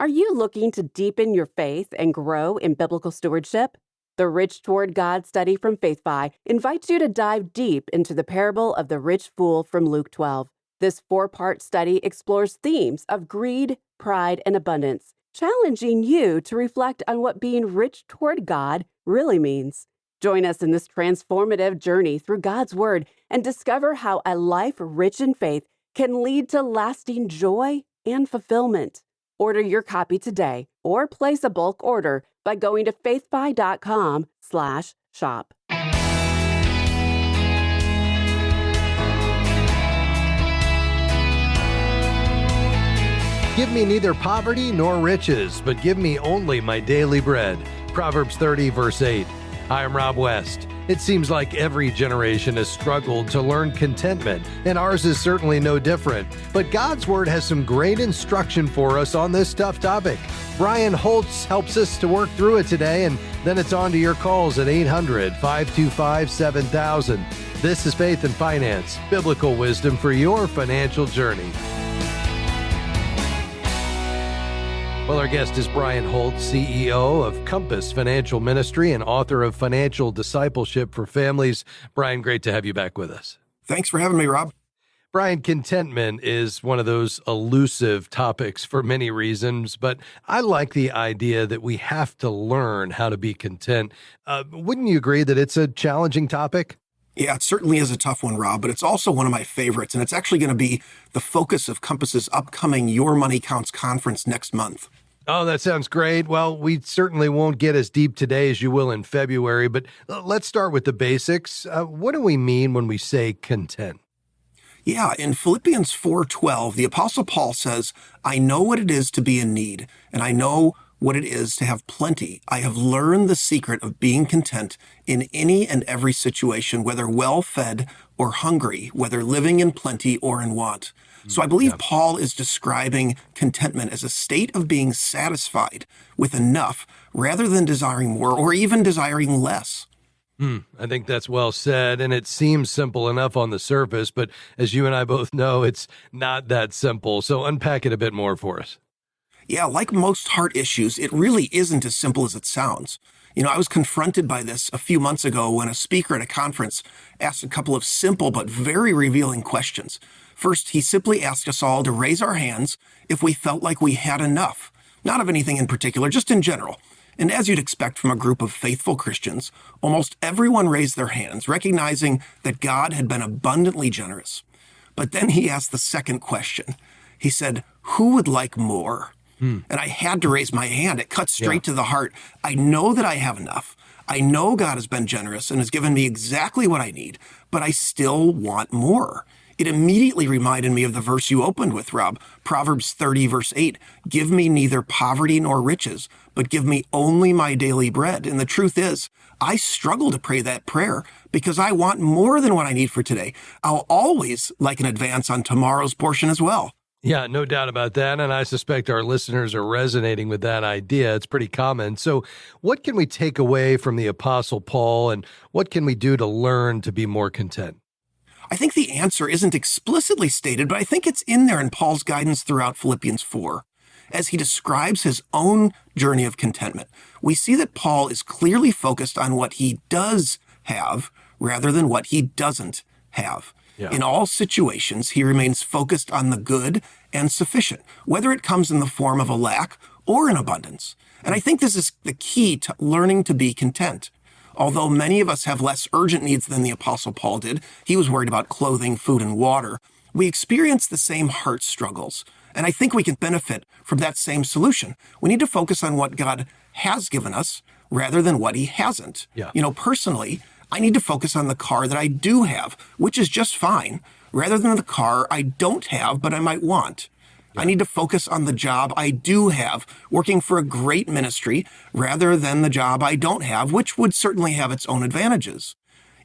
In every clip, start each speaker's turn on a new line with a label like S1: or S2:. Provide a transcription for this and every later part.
S1: Are you looking to deepen your faith and grow in biblical stewardship? The Rich Toward God study from FaithFi invites you to dive deep into the parable of the rich fool from Luke 12. This four-part study explores themes of greed, pride, and abundance, challenging you to reflect on what being rich toward God really means. Join us in this transformative journey through God's Word and discover how a life rich in faith can lead to lasting joy and fulfillment. Order your copy today or place a bulk order by going to faithfi.com/shop.
S2: Give me neither poverty nor riches, but give me only my daily bread. Proverbs 30, verse 8. Hi, I'm Rob West. It seems like every generation has struggled to learn contentment, and ours is certainly no different. But God's Word has some great instruction for us on this tough topic. Brian Holtz helps us to work through it today, and then it's on to your calls at 800-525-7000. This is Faith and Finance, biblical wisdom for your financial journey. Well, our guest is Brian Holtz, CEO of Compass Financial Ministry and author of Financial Discipleship for Families. Brian, great to have you back with us.
S3: Thanks for having me, Rob.
S2: Brian, contentment is one of those elusive topics for many reasons, but I like the idea that we have to learn how to be content. Wouldn't you agree that it's a challenging topic?
S3: Yeah, it certainly is a tough one, Rob, but it's also one of my favorites, and it's actually going to be the focus of Compass's upcoming Your Money Counts conference next month.
S2: Oh, that sounds great. Well, we certainly won't get as deep today as you will in February, but let's start with the basics. What do we mean when we say content?
S3: Yeah, in Philippians 4:12, the Apostle Paul says, I know what it is to be in need, and I know what it is to have plenty. I have learned the secret of being content in any and every situation, whether well-fed or hungry, whether living in plenty or in want. So I believe Paul is describing contentment as a state of being satisfied with enough rather than desiring more or even desiring less.
S2: I think that's well said, and it seems simple enough on the surface, but as you and I both know, it's not that simple. So unpack it a bit more for us.
S3: Yeah, like most heart issues, it really isn't as simple as it sounds. You know, I was confronted by this a few months ago when a speaker at a conference asked a couple of simple but very revealing questions. First, he simply asked us all to raise our hands if we felt like we had enough. Not of anything in particular, just in general. And as you'd expect from a group of faithful Christians, almost everyone raised their hands, recognizing that God had been abundantly generous. But then he asked the second question. He said, who would like more? And I had to raise my hand. It cut straight to the heart. I know that I have enough. I know God has been generous and has given me exactly what I need, but I still want more. It immediately reminded me of the verse you opened with, Rob, Proverbs 30, verse 8. Give me neither poverty nor riches, but give me only my daily bread. And the truth is, I struggle to pray that prayer because I want more than what I need for today. I'll always like an advance on tomorrow's portion as well.
S2: Yeah, no doubt about that. And I suspect our listeners are resonating with that idea. It's pretty common. So what can we take away from the Apostle Paul, and what can we do to learn to be more content?
S3: I think the answer isn't explicitly stated, but I think it's in there in Paul's guidance throughout Philippians 4. As he describes his own journey of contentment, we see that Paul is clearly focused on what he does have rather than what he doesn't have. In all situations, he remains focused on the good and sufficient, whether it comes in the form of a lack or an abundance. And I think this is the key to learning to be content. Although many of us have less urgent needs than the Apostle Paul did, he was worried about clothing, food, and water, we experience the same heart struggles. And I think we can benefit from that same solution. We need to focus on what God has given us rather than what he hasn't. You know, personally, I need to focus on the car that I do have, which is just fine, rather than the car I don't have but I might want. I need to focus on the job I do have, working for a great ministry, rather than the job I don't have, which would certainly have its own advantages.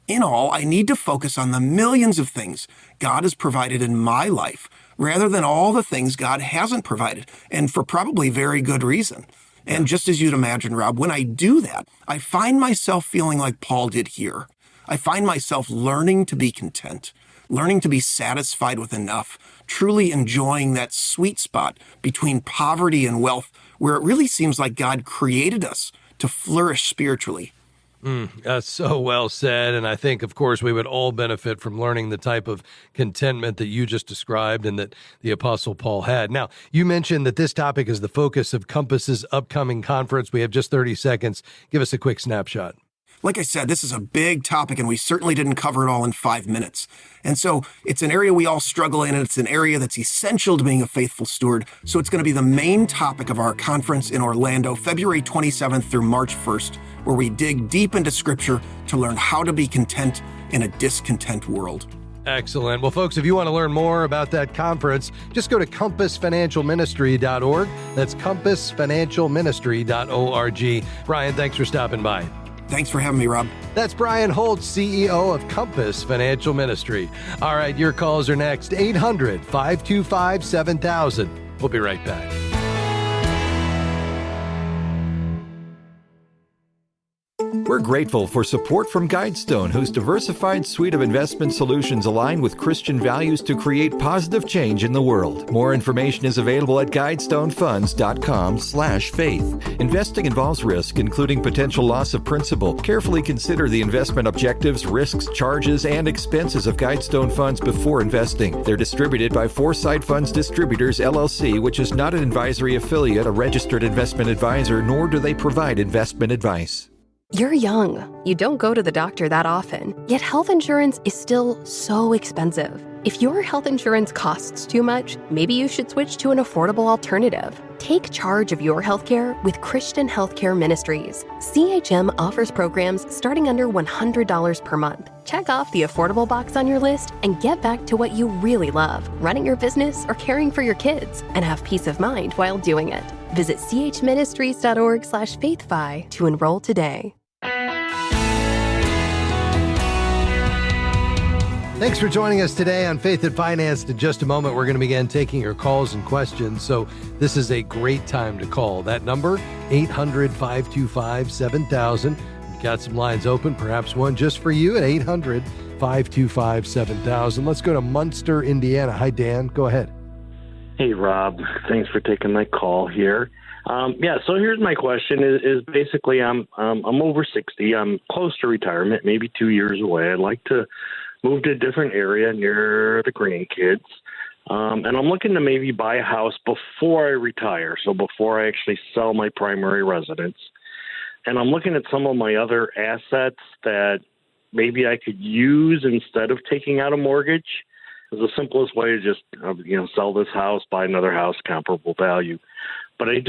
S3: In all, I need to focus on the millions of things God has provided in my life, rather than all the things God hasn't provided, and for probably very good reason. And just as you'd imagine, Rob, when I do that, I find myself feeling like Paul did here. I find myself learning to be content, learning to be satisfied with enough, truly enjoying that sweet spot between poverty and wealth where it really seems like God created us to flourish spiritually.
S2: That's so well said. And I think, of course, we would all benefit from learning the type of contentment that you just described and that the Apostle Paul had. Now, you mentioned that this topic is the focus of Compass's upcoming conference. We have just 30 seconds. Give us a quick snapshot.
S3: Like I said, this is a big topic, and we certainly didn't cover it all in 5 minutes. And so it's an area we all struggle in, and it's an area that's essential to being a faithful steward. So it's going to be the main topic of our conference in Orlando, February 27th through March 1st, where we dig deep into Scripture to learn how to be content in a discontent world.
S2: Excellent. Well, folks, if you want to learn more about that conference, just go to compassfinancialministry.org. That's compassfinancialministry.org. Brian, thanks for stopping by.
S3: Thanks for having me, Rob.
S2: That's Brian Holtz, CEO of Compass Financial Ministry. All right, your calls are next. 800-525-7000. We'll be right back.
S4: We're grateful for support from Guidestone, whose diversified suite of investment solutions align with Christian values to create positive change in the world. More information is available at guidestonefunds.com/faith. Investing involves risk, including potential loss of principal. Carefully consider the investment objectives, risks, charges, and expenses of Guidestone funds before investing. They're distributed by Foresight Funds Distributors, LLC, which is not an advisory affiliate, a registered investment advisor, nor do they provide investment advice.
S5: You're young. You don't go to the doctor that often, yet health insurance is still so expensive. If your health insurance costs too much, maybe you should switch to an affordable alternative. Take charge of your healthcare with Christian Healthcare Ministries. CHM offers programs starting under $100 per month. Check off the affordable box on your list and get back to what you really love, running your business or caring for your kids, and have peace of mind while doing it. Visit chministries.org/faithfi to enroll today.
S2: Thanks for joining us today on Faith and Finance. In just a moment, we're going to begin taking your calls and questions. So this is a great time to call. That number, 800-525-7000. We've got some lines open, perhaps one just for you at 800-525-7000. Let's go to Munster, Indiana. Hi, Dan. Go ahead.
S6: Hey, Rob. Thanks for taking my call here. So here's my question is basically I'm over 60. I'm close to retirement, maybe 2 years away. I'd like to move to a different area near the grandkids. And I'm looking to maybe buy a house before I retire, so before I actually sell my primary residence. And I'm looking at some of my other assets that maybe I could use instead of taking out a mortgage. It's the simplest way to just, sell this house, buy another house, comparable value. But I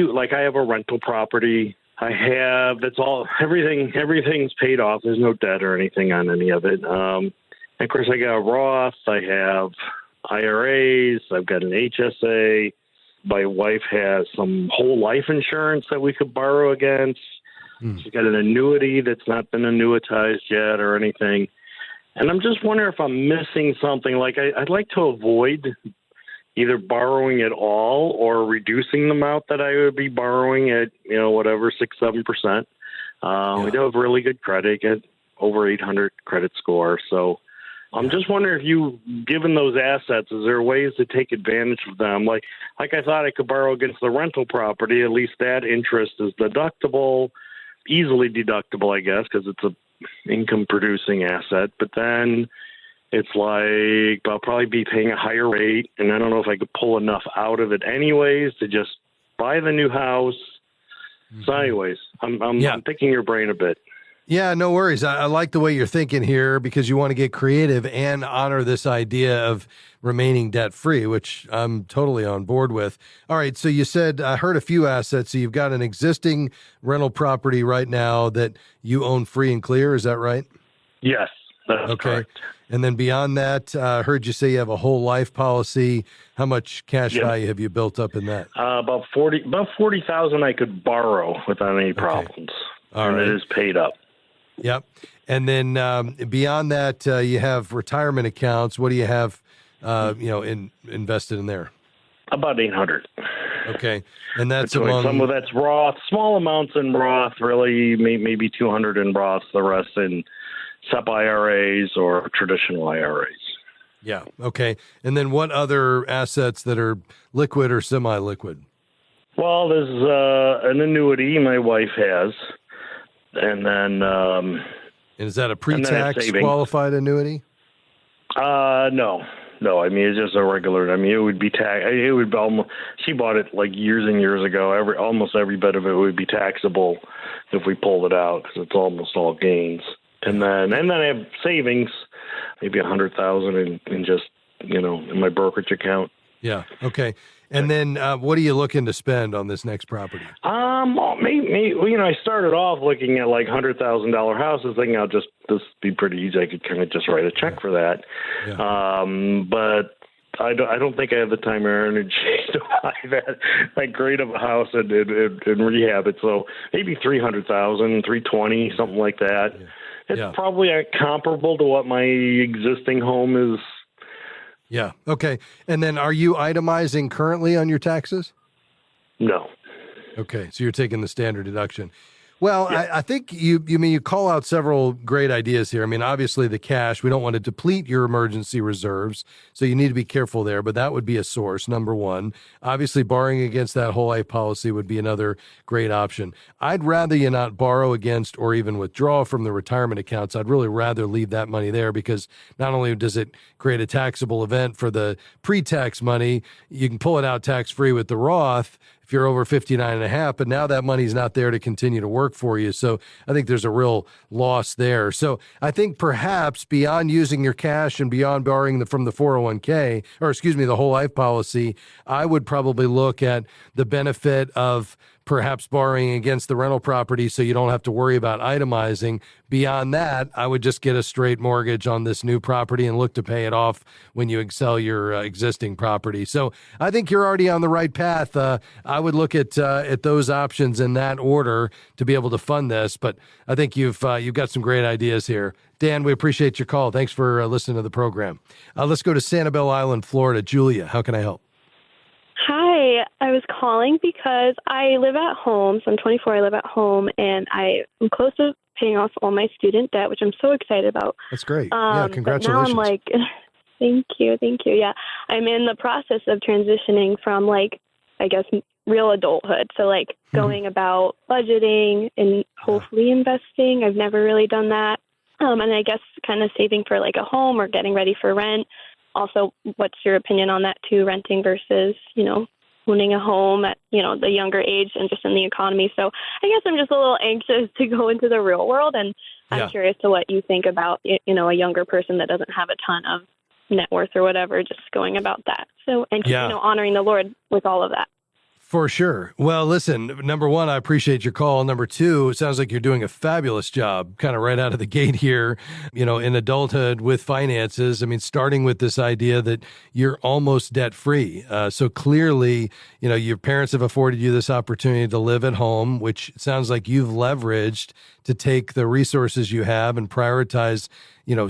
S6: have a rental property. Everything's paid off. There's no debt or anything on any of it. And of course, I got a Roth. I have IRAs. I've got an HSA. My wife has some whole life insurance that we could borrow against. She's got an annuity that's not been annuitized yet or anything. And I'm just wondering if I'm missing something. I'd like to avoid either borrowing at all or reducing the amount that I would be borrowing at, 6-7%. We do have really good credit, get over 800 credit score. So I'm just wondering if given those assets, is there ways to take advantage of them? Like I thought I could borrow against the rental property. At least that interest is deductible, easily deductible, I guess, because it's a income-producing asset. But then it's like I'll probably be paying a higher rate, and I don't know if I could pull enough out of it anyways to just buy the new house. So anyways, I'm picking your brain a bit.
S2: Yeah, no worries. I like the way you're thinking here because you want to get creative and honor this idea of remaining debt-free, which I'm totally on board with. All right, so you said, I heard a few assets. So you've got an existing rental property right now that you own free and clear. Is that right?
S6: Yes, that's correct.
S2: And then beyond that, I heard you say you have a whole life policy. How much cash value have you built up in that?
S6: About $40,000 I could borrow without any problems.
S2: All right.
S6: It is paid up.
S2: Yep. And then beyond that, you have retirement accounts. What do you have, invested in there?
S6: About 800.
S2: Okay. And that's
S6: some of that's Roth, small amounts in Roth, really maybe 200 in Roth, the rest in SEP IRAs or traditional IRAs.
S2: Yeah. Okay. And then what other assets that are liquid or semi-liquid?
S6: Well, there's an annuity my wife has, and then
S2: And is that a pre-tax
S6: savings.
S2: qualified annuity?
S6: No. I mean, it's just a regular. I mean, it would be tax. It would be almost. She bought it like years and years ago. Almost every bit of it would be taxable if we pulled it out because it's almost all gains. And then I have savings, maybe $100,000 in just in my brokerage account.
S2: Yeah. Okay. And then what are you looking to spend on this next property?
S6: Maybe I started off looking at like $100,000 houses, thinking this be pretty easy. I could kind of just write a check for that.
S2: Yeah.
S6: But I don't think I have the time or energy to buy that great of a house and rehab it. So maybe $300,000, $320,000, something like that.
S2: Yeah.
S6: It's probably comparable to what my existing home is.
S2: Yeah. Okay. And then are you itemizing currently on your taxes?
S6: No.
S2: Okay. So you're taking the standard deduction. Well, yeah. I think you call out several great ideas here. I mean, obviously the cash, we don't want to deplete your emergency reserves, so you need to be careful there, but that would be a source, number one. Obviously, borrowing against that whole life policy would be another great option. I'd rather you not borrow against or even withdraw from the retirement accounts. I'd really rather leave that money there because not only does it create a taxable event for the pre-tax money, you can pull it out tax-free with the Roth if you're over 59 and a half, but now that money's not there to continue to work for you. So I think there's a real loss there. So I think perhaps beyond using your cash and beyond borrowing from the 401k, the whole life policy, I would probably look at the benefit of perhaps borrowing against the rental property so you don't have to worry about itemizing. Beyond that, I would just get a straight mortgage on this new property and look to pay it off when you sell your existing property. So I think you're already on the right path. I would look at those options in that order to be able to fund this. But I think you've got some great ideas here. Dan, we appreciate your call. Thanks for listening to the program. Let's go to Sanibel Island, Florida. Julia, how can I help?
S7: Hi, I was calling because I live at home. So I'm 24, I live at home, and I am close to paying off all my student debt, which I'm so excited about.
S2: That's great. Yeah, congratulations.
S7: Now I'm thank you. Yeah, I'm in the process of transitioning from real adulthood. So going about budgeting and hopefully investing. I've never really done that. And I guess kind of saving for a home or getting ready for rent. Also, what's your opinion on that too, renting versus, owning a home at, the younger age and just in the economy. So I guess I'm just a little anxious to go into the real world. And I'm curious to what you think about, a younger person that doesn't have a ton of net worth or whatever, just going about that. So, and, honoring the Lord with all of that.
S2: For sure. Well, listen, number one, I appreciate your call. Number two, it sounds like you're doing a fabulous job kind of right out of the gate here, in adulthood with finances. I mean, starting with this idea that you're almost debt free. So clearly, your parents have afforded you this opportunity to live at home, which sounds like you've leveraged to take the resources you have and prioritize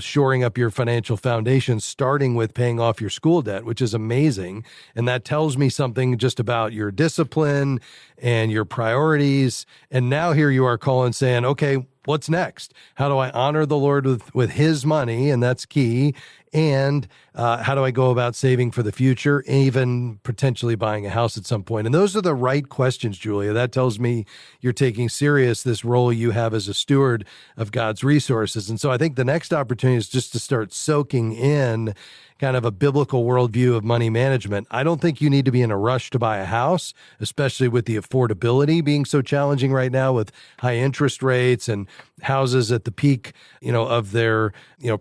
S2: shoring up your financial foundation, starting with paying off your school debt, which is amazing. And that tells me something just about your discipline and your priorities. And now here you are calling saying, okay, what's next? How do I honor the Lord with his money? And that's key. And how do I go about saving for the future, even potentially buying a house at some point? And those are the right questions, Julia. That tells me you're taking serious this role you have as a steward of God's resources. And so I think the next opportunity is just to start soaking in kind of a biblical worldview of money management. I don't think you need to be in a rush to buy a house, especially with the affordability being so challenging right now with high interest rates and houses at the peak, of their,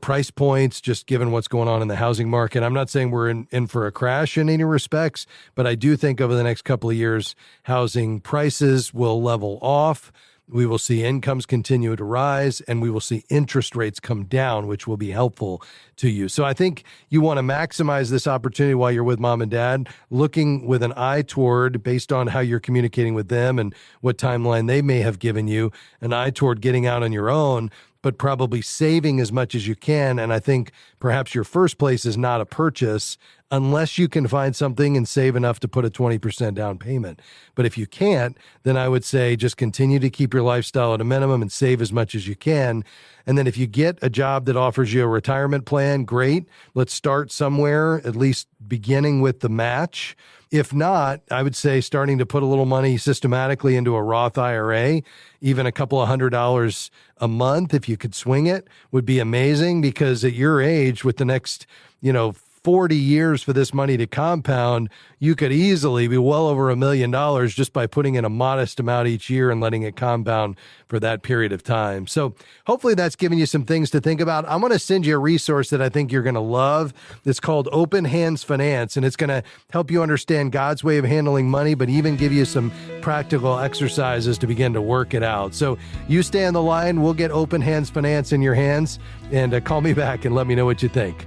S2: price points, just given what's going on in the housing market. I'm not saying we're in for a crash in any respects, but I do think over the next couple of years, housing prices will level off. We will see incomes continue to rise, and we will see interest rates come down, which will be helpful to you. So I think you want to maximize this opportunity while you're with mom and dad, looking with an eye toward, based on how you're communicating with them and what timeline they may have given you, an eye toward getting out on your own, but probably saving as much as you can. And I think perhaps your first place is not a purchase unless you can find something and save enough to put a 20% down payment. But if you can't, then I would say just continue to keep your lifestyle at a minimum and save as much as you can. And then if you get a job that offers you a retirement plan, great. Let's start somewhere, at least beginning with the match. If not, I would say starting to put a little money systematically into a Roth IRA, even a couple of $100 a month, if you could swing it, would be amazing, because at your age, with the next, 40 years for this money to compound, you could easily be well over $1 million just by putting in a modest amount each year and letting it compound for that period of time. So hopefully that's giving you some things to think about. I'm going to send you a resource that I think you're going to love. It's called Open Hands Finance, and it's going to help you understand God's way of handling money, but even give you some practical exercises to begin to work it out. So you stay on the line. We'll get Open Hands Finance in your hands, and call me back and let me know what you think.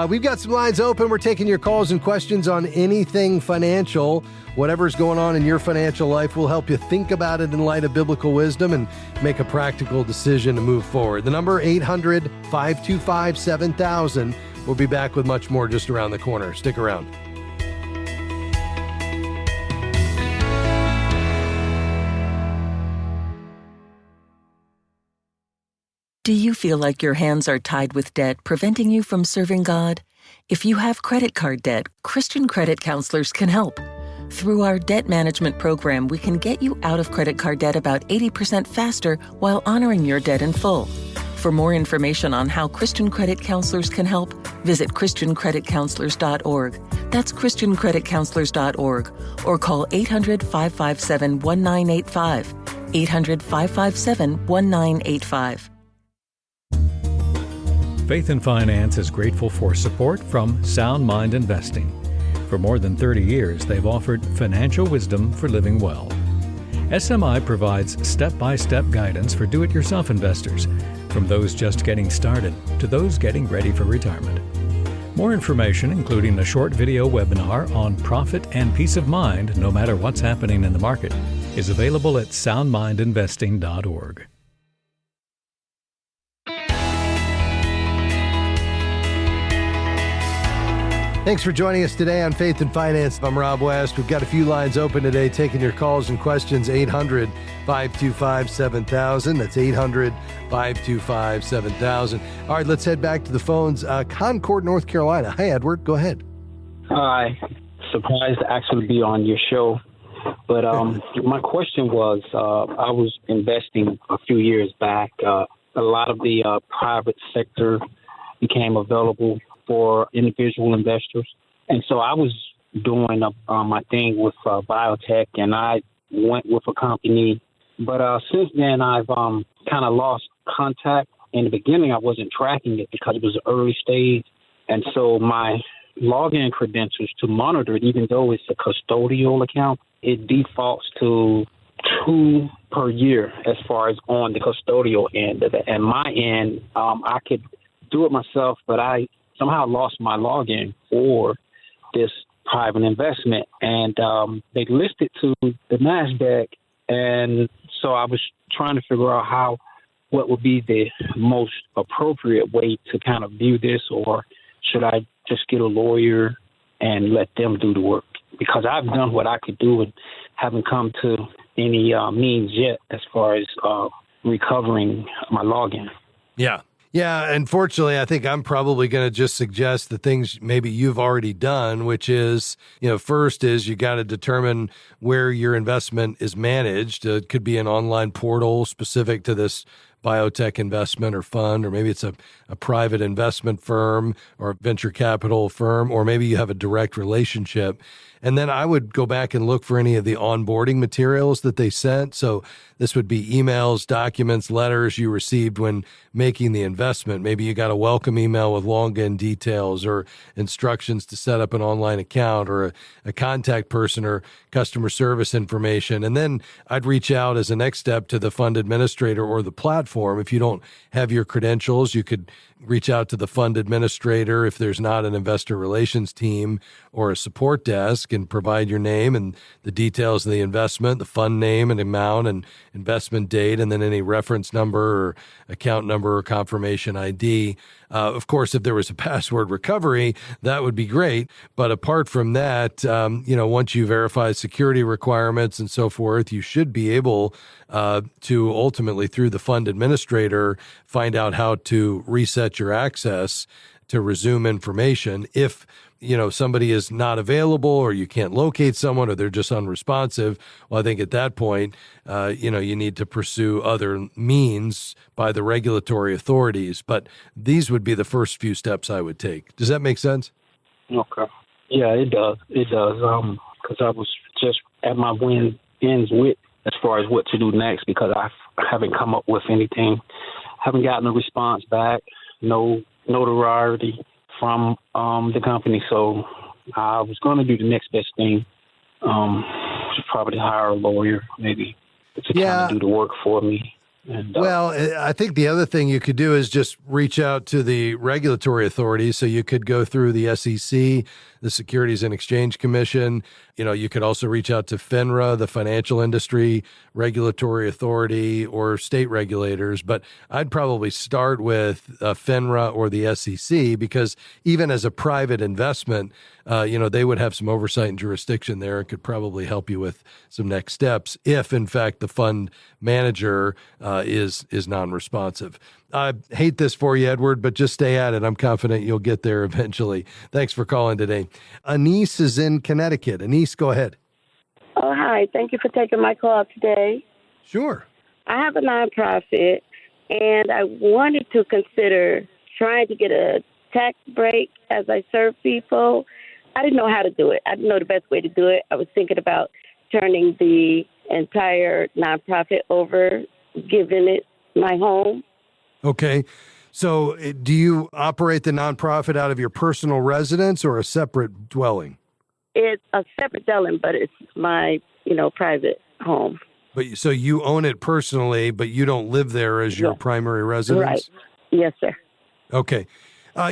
S2: We've got some lines open. We're taking your calls and questions on anything financial. Whatever's going on in your financial life, will help you think about it in light of biblical wisdom and make a practical decision to move forward. The number 800-525-7000. We'll be back with much more just around the corner. Stick around.
S8: Do you feel like your hands are tied with debt, preventing you from serving God? If you have credit card debt, Christian credit counselors can help. Through our debt management program, we can get you out of credit card debt about 80% faster while honoring your debt in full. For more information on how Christian credit counselors can help, visit ChristianCreditCounselors.org. That's ChristianCreditCounselors.org, or call 800-557-1985. 800-557-1985.
S9: Faith and Finance is grateful for support from Sound Mind Investing. For more than 30 years, they've offered financial wisdom for living well. SMI provides step-by-step guidance for do-it-yourself investors, from those just getting started to those getting ready for retirement. More information, including a short video webinar on profit and peace of mind no matter what's happening in the market, is available at soundmindinvesting.org.
S2: Thanks for joining us today on Faith and Finance. I'm Rob West. We've got a few lines open today, taking your calls and questions. 800-525-7000. That's 800-525-7000. All right, let's head back to the phones. Concord, North Carolina. Hi, Edward. Go ahead.
S10: Hi. Surprised to actually be on your show. But my question was, I was investing a few years back. A lot of the private sector became available for individual investors. And so I was doing my thing with biotech, and I went with a company. But since then, I've kind of lost contact. In the beginning, I wasn't tracking it because it was an early stage. And so my login credentials to monitor it, even though it's a custodial account, it defaults to 2 per year as far as on the custodial end of it. And my end, I could do it myself, but I somehow lost my login for this private investment, and they listed to the NASDAQ. And so I was trying to figure out what would be the most appropriate way to kind of view this, or should I just get a lawyer and let them do the work? Because I've done what I could do and haven't come to any means yet as far as recovering my login.
S2: Yeah. Yeah, unfortunately, I think I'm probably going to just suggest the things maybe you've already done, which is, first is you got to determine where your investment is managed. It could be an online portal specific to this biotech investment or fund, or maybe it's a private investment firm or a venture capital firm, or maybe you have a direct relationship. And then I would go back and look for any of the onboarding materials that they sent. So this would be emails, documents, letters you received when making the investment. Maybe you got a welcome email with login details or instructions to set up an online account, or a contact person or customer service information. And then I'd reach out as a next step to the fund administrator or the platform. If you don't have your credentials, you could reach out to the fund administrator if there's not an investor relations team or a support desk, and provide your name and the details of the investment, the fund name and amount and investment date, and then any reference number or account number or confirmation ID. Of course, if there was a password recovery, that would be great. But apart from that, once you verify security requirements and so forth, you should be able to ultimately, through the fund administrator, find out how to reset your access to resume information. If somebody is not available, or you can't locate someone, or they're just unresponsive, well, I think at that point, you need to pursue other means by the regulatory authorities. But these would be the first few steps I would take. Does that make sense?
S10: Okay. Yeah, it does. It does. Because I was just at my ends with as far as what to do next, because I haven't come up with anything. Haven't gotten a response back. No notoriety from the company. So I was going to do the next best thing. Should probably hire a lawyer, maybe, to kind of do the work for me. And,
S2: well, I think the other thing you could do is just reach out to the regulatory authorities. So you could go through the SEC, the Securities and Exchange Commission. You could also reach out to FINRA, the Financial Industry Regulatory Authority, or state regulators. But I'd probably start with FINRA or the SEC, because even as a private investment, they would have some oversight and jurisdiction there and could probably help you with some next steps if, in fact, the fund manager is non-responsive. I hate this for you, Edward, but just stay at it. I'm confident you'll get there eventually. Thanks for calling today. Anise is in Connecticut. Anise, go ahead.
S11: Oh, hi. Thank you for taking my call today.
S2: Sure.
S11: I have a nonprofit, and I wanted to consider trying to get a tax break as I serve people. I didn't know how to do it. I didn't know the best way to do it. I was thinking about turning the entire nonprofit over, giving it my home.
S2: Okay. So do you operate the nonprofit out of your personal residence or a separate dwelling?
S11: It's a separate dwelling, but it's my, private home.
S2: But so you own it personally, but you don't live there as your primary residence?
S11: Right. Yes, sir.
S2: Okay.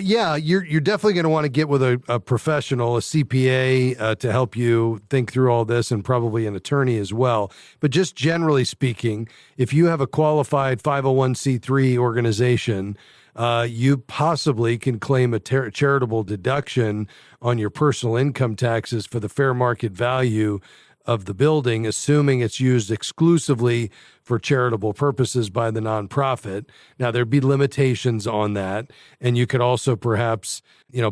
S2: You're definitely going to want to get with a professional, a CPA, to help you think through all this, and probably an attorney as well. But just generally speaking, if you have a qualified 501c3 organization, you possibly can claim a charitable deduction on your personal income taxes for the fair market value of the building, assuming it's used exclusively for charitable purposes by the nonprofit. Now, there'd be limitations on that. And you could also perhaps,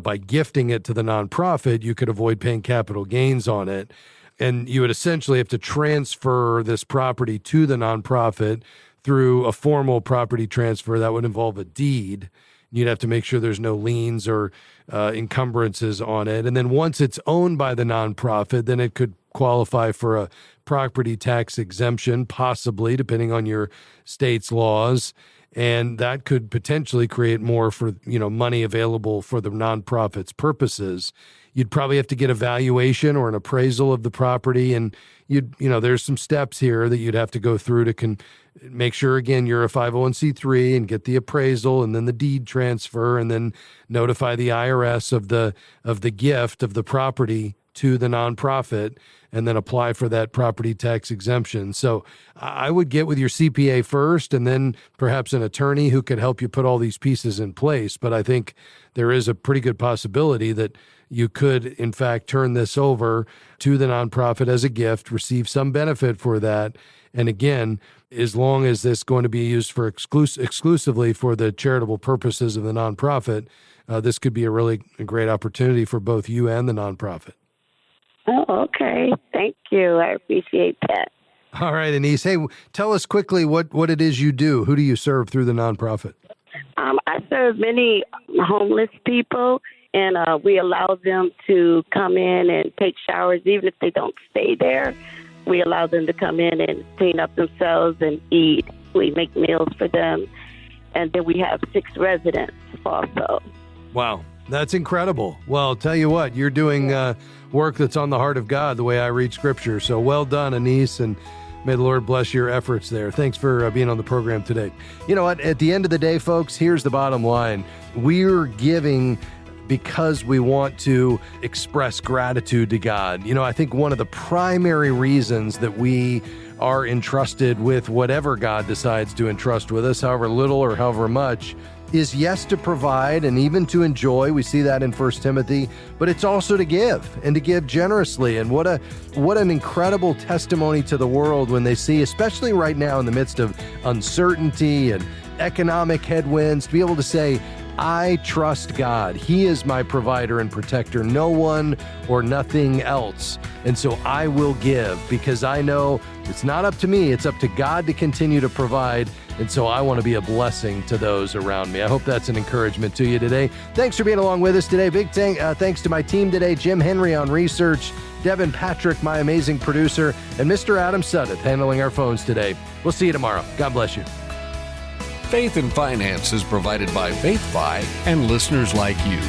S2: by gifting it to the nonprofit, you could avoid paying capital gains on it. And you would essentially have to transfer this property to the nonprofit through a formal property transfer that would involve a deed. You'd have to make sure there's no liens or encumbrances on it. And then once it's owned by the nonprofit, then it could qualify for a property tax exemption, possibly, depending on your state's laws. And that could potentially create more for, money available for the nonprofit's purposes. You'd probably have to get a valuation or an appraisal of the property. And there's some steps here that you'd have to go through to make sure, again, you're a 501c3 and get the appraisal and then the deed transfer, and then notify the IRS of the gift of the property to the nonprofit, and then apply for that property tax exemption. So I would get with your CPA first, and then perhaps an attorney who could help you put all these pieces in place. But I think there is a pretty good possibility that you could, in fact, turn this over to the nonprofit as a gift, receive some benefit for that. And again, as long as this is going to be used for exclusively for the charitable purposes of the nonprofit, this could be a really great opportunity for both you and the nonprofit.
S11: Oh, okay. Thank you. I appreciate that.
S2: All right, Anise. Hey, tell us quickly what it is you do. Who do you serve through the nonprofit?
S11: I serve many homeless people, and we allow them to come in and take showers, even if they don't stay there. We allow them to come in and clean up themselves and eat. We make meals for them. And then we have 6 residents also.
S2: Wow. That's incredible. Well, I'll tell you what, you're doing work that's on the heart of God, the way I read Scripture. So well done, Anise, and May the Lord bless your efforts there. Thanks for being on the program today. You know what? At the end of the day, folks, here's the bottom line. We're giving because we want to express gratitude to God. You know, I think one of the primary reasons that we are entrusted with whatever God decides to entrust with us, however little or however much, is yes, to provide and even to enjoy. We see that in 1 Timothy, but it's also to give and to give generously. And what an incredible testimony to the world when they see, especially right now in the midst of uncertainty and economic headwinds, to be able to say, I trust God. He is my provider and protector, no one or nothing else. And so I will give because I know it's not up to me, it's up to God to continue to provide. And so I want to be a blessing to those around me. I hope that's an encouragement to you today. Thanks for being along with us today. Big thanks to my team today, Jim Henry on research, Devin Patrick, my amazing producer, and Mr. Adam Suddeth handling our phones today. We'll see you tomorrow. God bless you.
S12: Faith and Finance is provided by FaithFi and listeners like you.